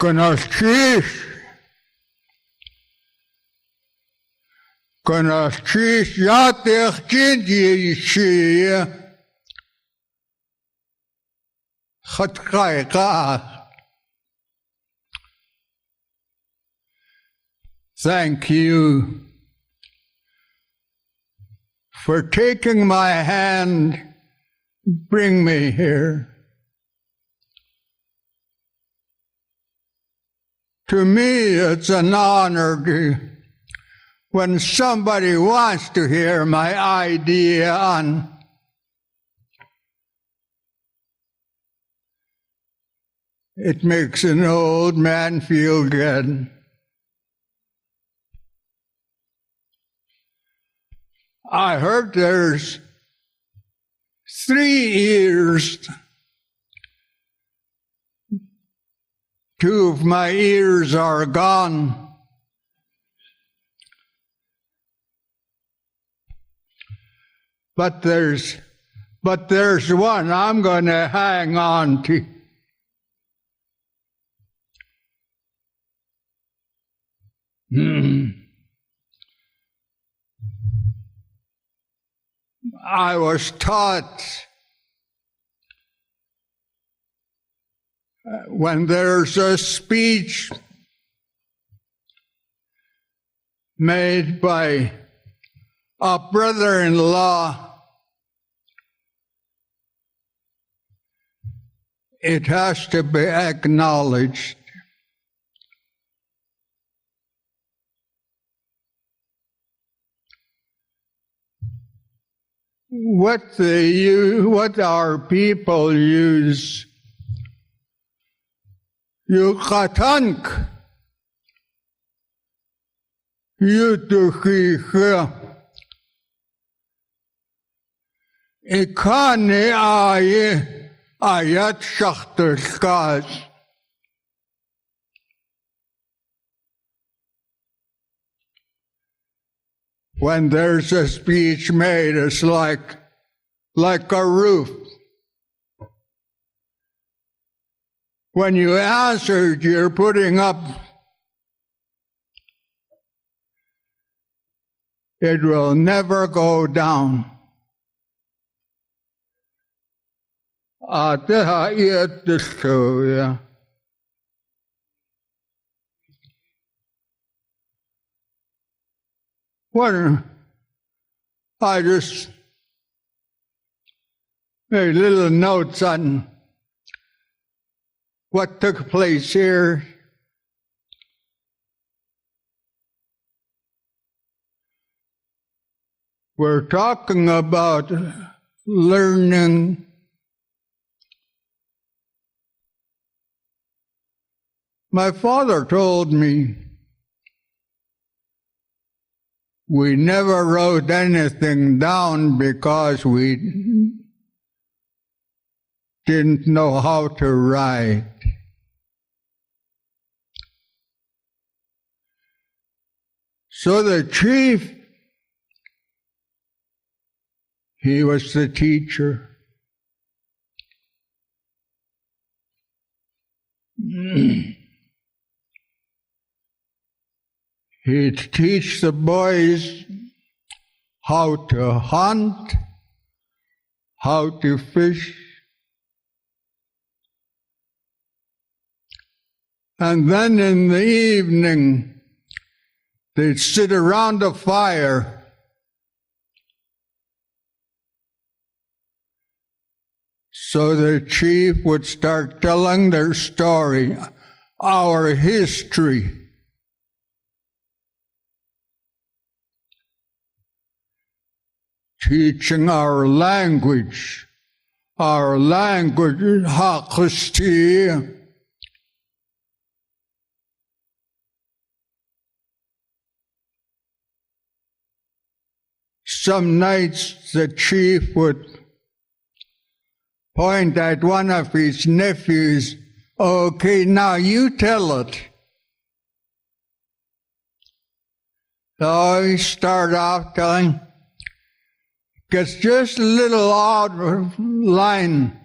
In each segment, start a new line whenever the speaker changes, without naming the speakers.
Konaschish yatech jinji Ḳaalḳáawu. Thank you for taking my hand, bring me here. To me, it's an honor when somebody wants to hear my idea on it makes an old man feel good. I heard there's 3 ears. 2 of my ears are gone. But there's one I'm going to hang on to. I was taught when there's a speech made by a brother-in-law, it has to be acknowledged. What our people use, yukatank, yutukicha, ikane aye ayat shachterkaz. When there's a speech made, it's like a roof. When you answered, you're putting up. It will never go down. Well, I just made little notes on what took place here. We're talking about learning. My father told me we never wrote anything down because we didn't know how to write. So the chief, he was the teacher. He'd teach the boys how to hunt, how to fish, and then in the evening they'd sit around a fire so the chief would start telling their story, our history. Teaching our language Ḥaalḳáawu. Some nights the chief would point at one of his nephews, okay, now you tell it. So he started off telling, gets just a little odd line.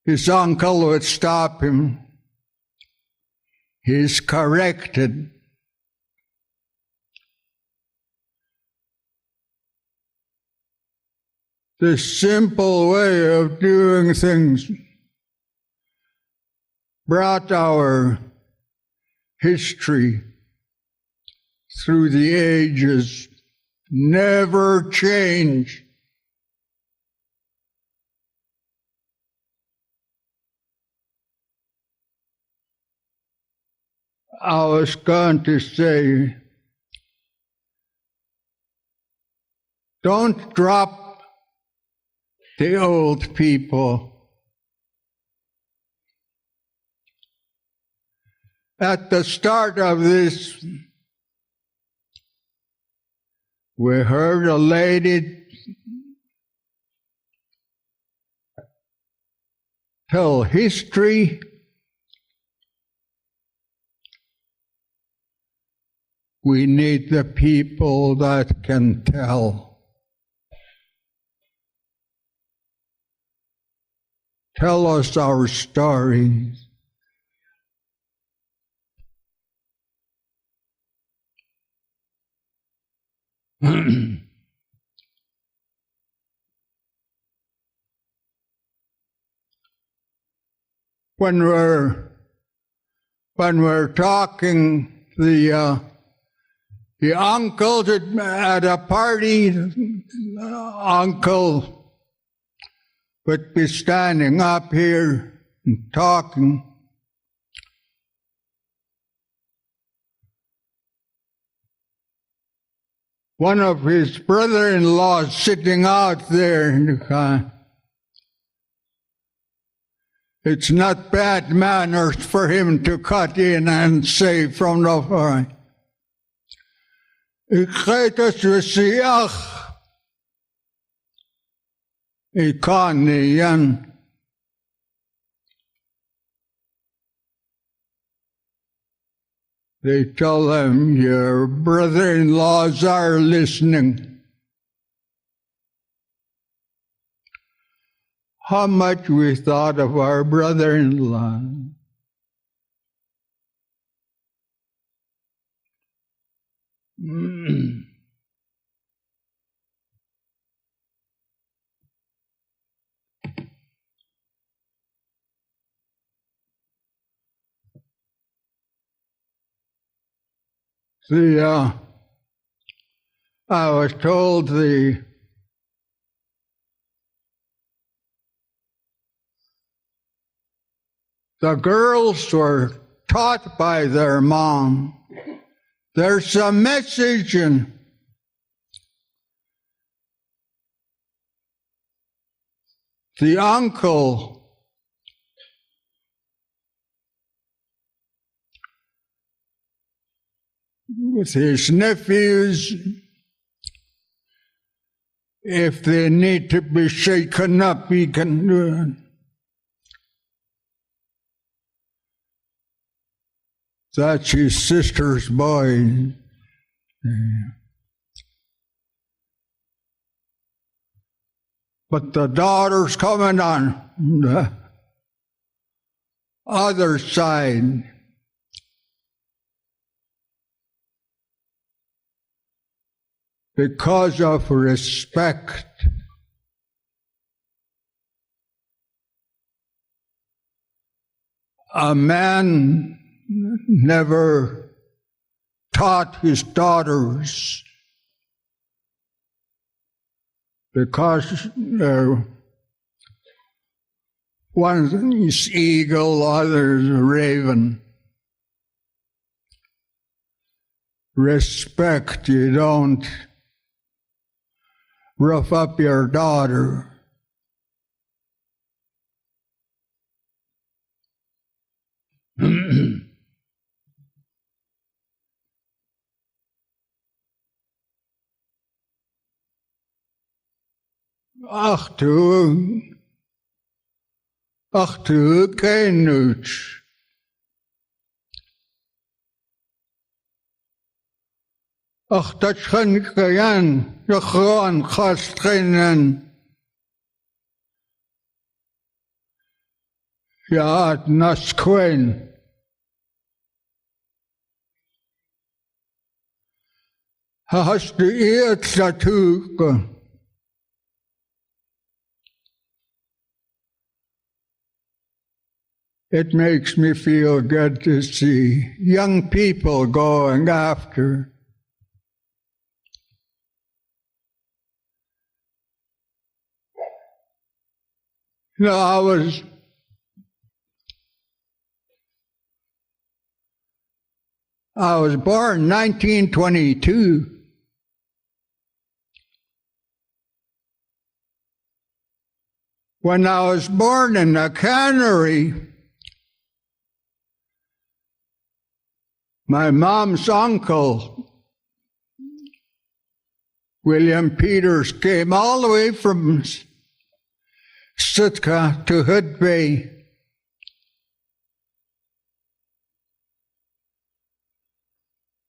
his uncle would stop him. He's corrected. This simple way of doing things brought our history through the ages, never change. I was going to say, don't drop the old people. At the start of this, we heard a lady tell history. We need the people that can tell. Tell us our stories. When we're talking, the uncle at a party, uncle would be standing up here and talking. One of his brother-in-laws sitting out there in the car. It's not bad manners for him to cut in and say from the front, ik weet dat we zien. Ik kan niet, Jan. They tell him, your brother-in-laws are listening. How much we thought of our brother-in-law. I was told the girls were taught by their mom. There's a message in the uncle with his nephews, if they need to be shaken up, he can do it. That's his sister's boy. But the daughter's coming on the other side. Because of respect. A man never taught his daughters because one is eagle, other is raven. Respect, you don't rough up your daughter. Ach du Keynote. Ach, dat gaan kayan, je gewoon gastgenen. Yaat Nasquin. Hast du Erzatuke? It makes me feel good to see young people going after. I was born in 1922. When I was born in a cannery, my mom's uncle, William Peters, came all the way from Sitka to Hood Bay.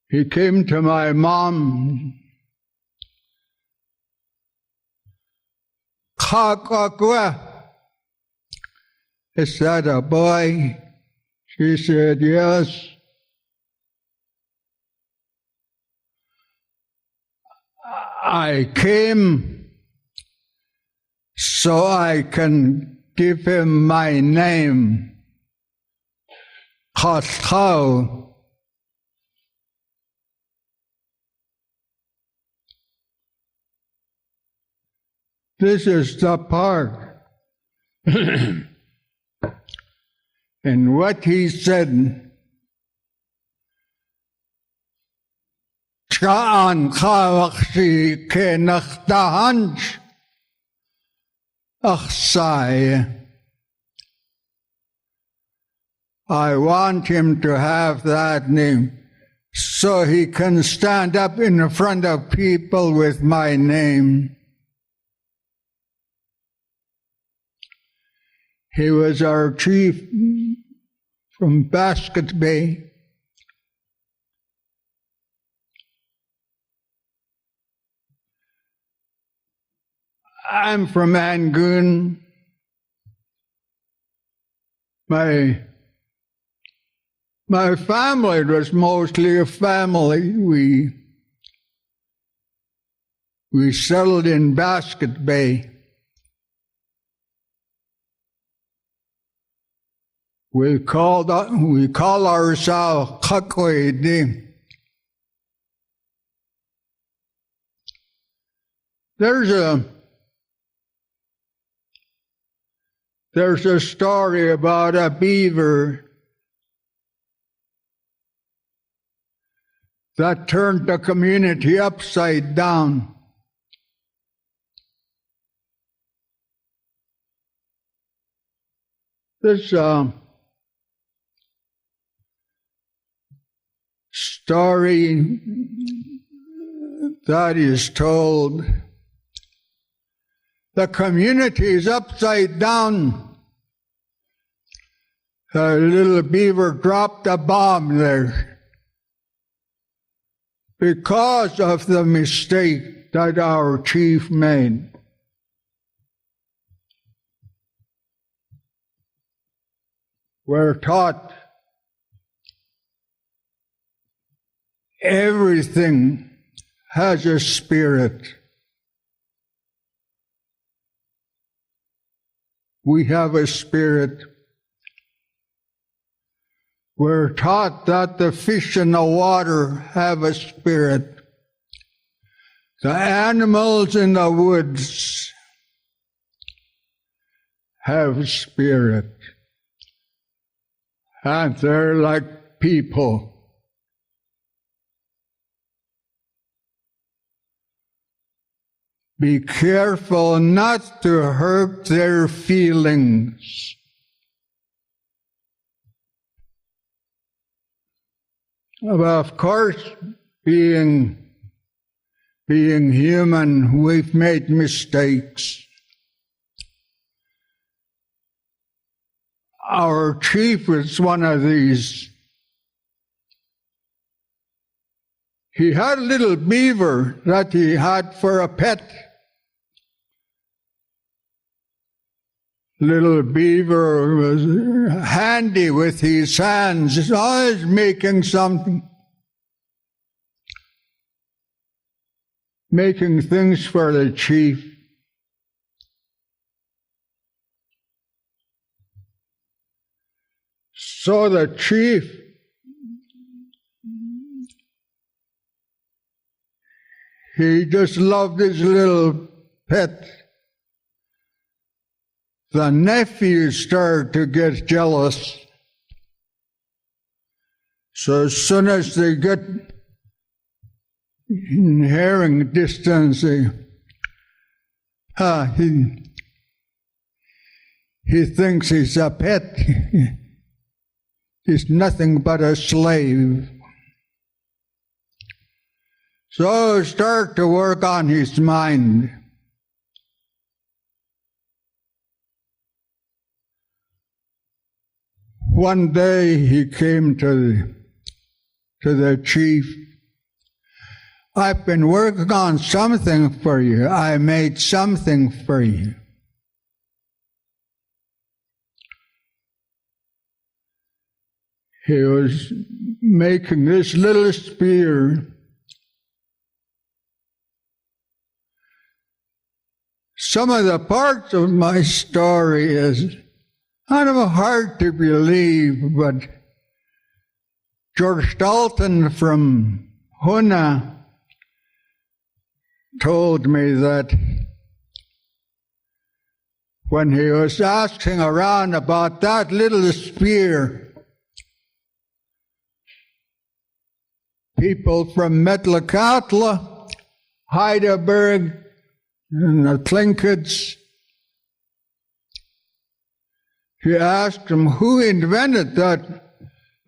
He came to my mom. Ḳaalḳáawu, is that a boy? She said, yes. I came so I can give him my name, Ḳaalḳáawu. This is the park. And what he said, Ţáanxáawu kenachtahanch achsai. I want him to have that name so he can stand up in front of people with my name. He was our chief from Basket Bay. I'm from Angoon. My family was mostly a family. We settled in Basket Bay. We call ourselves Ḳaalḳáawu. There's a story about a beaver that turned the community upside down. This story that is told, the community is upside down. A little beaver dropped a bomb there because of the mistake that our chief made. We're taught everything has a spirit. We have a spirit. We're taught that the fish in the water have a spirit. The animals in the woods have a spirit. And they're like people. Be careful not to hurt their feelings. Well, of course, being human, we've made mistakes. Our chief was one of these. He had a little beaver that he had for a pet. little beaver was handy with his hands. He's always making something. Making things for the chief. So the chief, he just loved his little pet. The nephews started to get jealous. So as soon as they get in hearing distance, he thinks he's a pet. He's nothing but a slave. So start to work on his mind. One day he came to the chief. I've been working on something for you. I made something for you. He was making this little spear. Some of the parts of my story is kind of hard to believe, but George Dalton from Huna told me that when he was asking around about that little spear, people from Metlakatla, Heidelberg, and the Tlingits, he asked him who invented that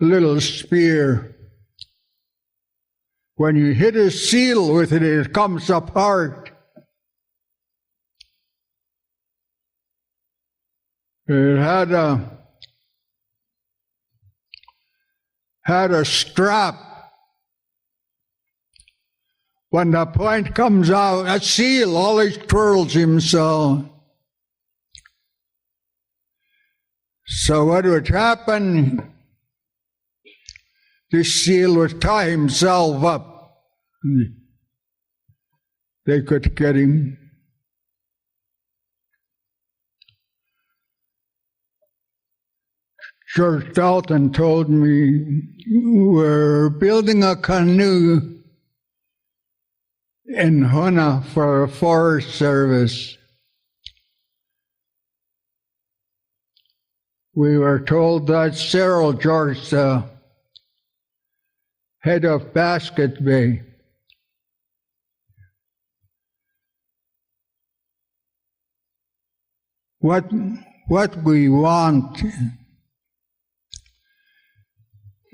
little spear. When you hit a seal with it, it comes apart. It had a strap. When the point comes out, a seal always twirls himself. So what would happen? The seal would tie himself up. They could get him. George Dalton told me, we're building a canoe in Huna for a Forest Service. We were told that Cyril, George, the head of Basket Bay, what we want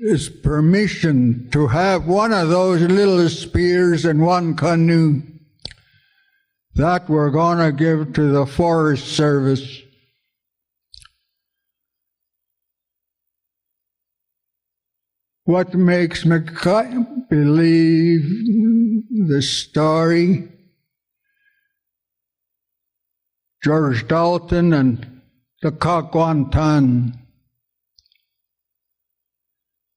is permission to have one of those little spears in one canoe that we're going to give to the Forest Service. What makes me believe the story? George Dalton and the Ḳaalḳáawu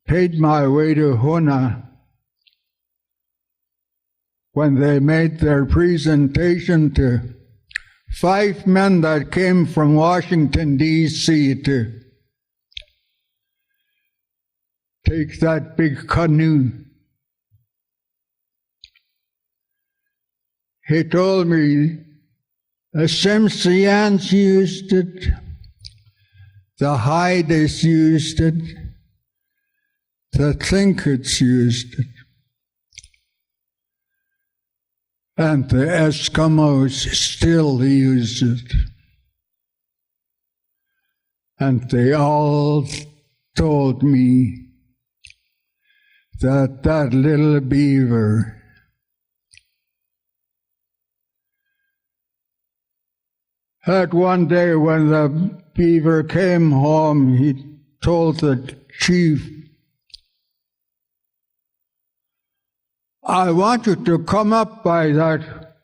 paid my way to Huna when they made their presentation to 5 men that came from Washington, D.C. to take that big canoe. He told me the Tsimshians used it, the Haidas used it, the Tlingits used it, and the Eskimos still use it. And they all told me that little beaver had one day when the beaver came home, he told the chief, I want you to come up by that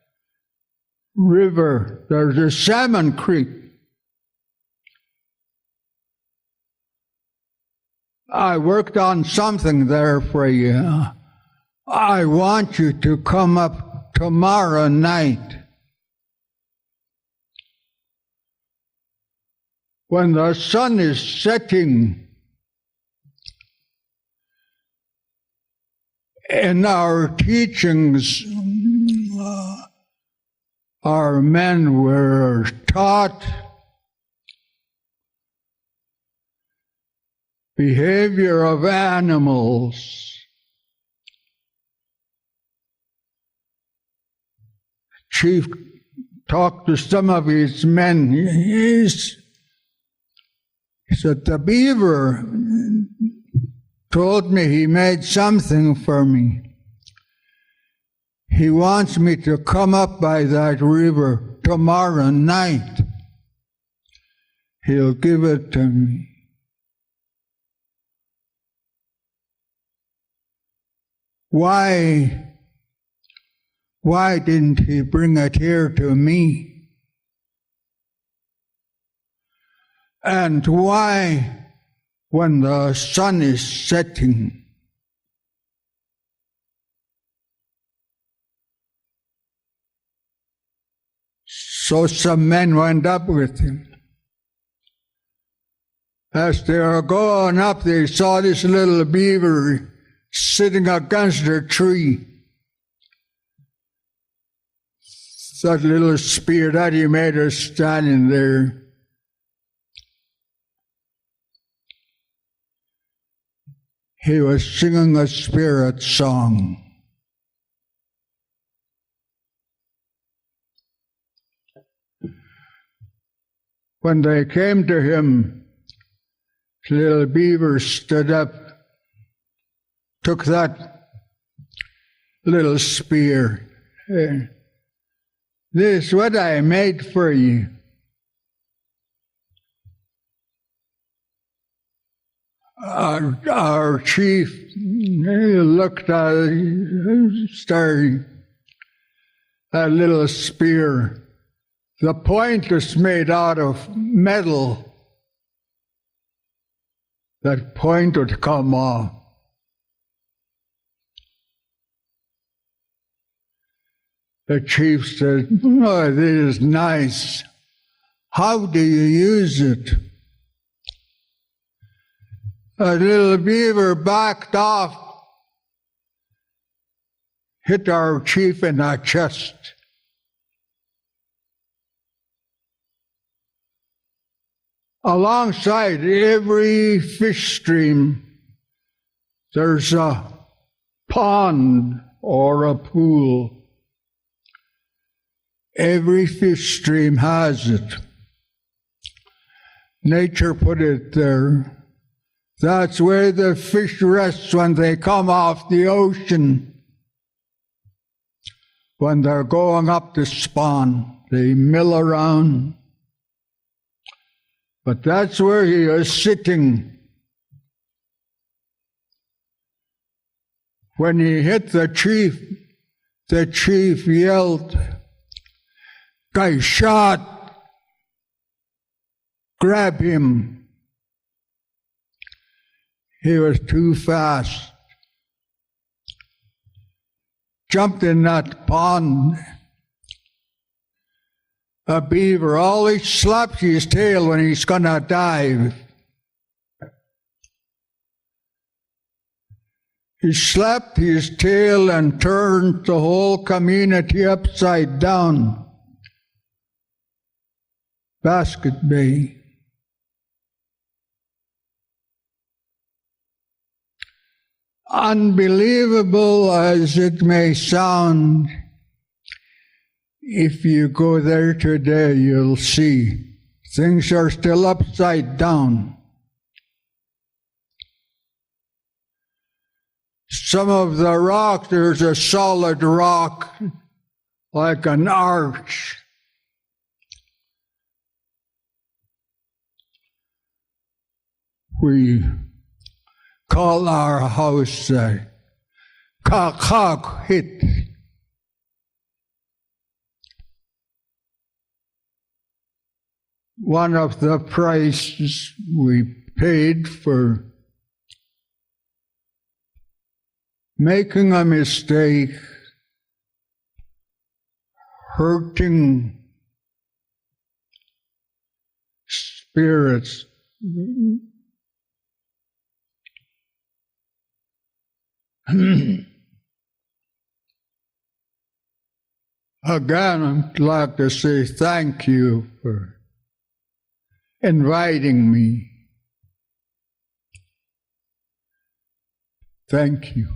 river. There's a salmon creek. I worked on something there for you. I want you to come up tomorrow night. When the sun is setting, in our teachings, our men were taught behavior of animals. Chief talked to some of his men. He said, the beaver told me he made something for me. He wants me to come up by that river tomorrow night. He'll give it to me. Why didn't he bring it here to me? And why, when the sun is setting, so some men went up with him. As they were going up, they saw this little beaver sitting against a tree. That little spear that he made her standing there. He was singing a spirit song. When they came to him, the little beaver stood up, took that little spear. This is what I made for you. Our chief, he looked at it, staring that little spear. The point is made out of metal. That point would come off. The chief said, oh, this is nice. How do you use it? A little beaver backed off, hit our chief in the chest. Alongside every fish stream, there's a pond or a pool. Every fish stream has it. Nature put it there. That's where the fish rest when they come off the ocean. When they're going up to spawn, they mill around. But that's where he is sitting. When he hit the chief yelled, "Guy shot! Grab him!" He was too fast. Jumped in that pond. A beaver always slaps his tail when he's gonna dive. He slapped his tail and turned the whole community upside down. Basket Bay. Unbelievable as it may sound, if you go there today, you'll see things are still upside down. Some of the rock, there's a solid rock, like an arch. We call our house Ḳaalḳáawu. One of the prices we paid for making a mistake, hurting spirits. Again, I'd like to say thank you for inviting me. Thank you.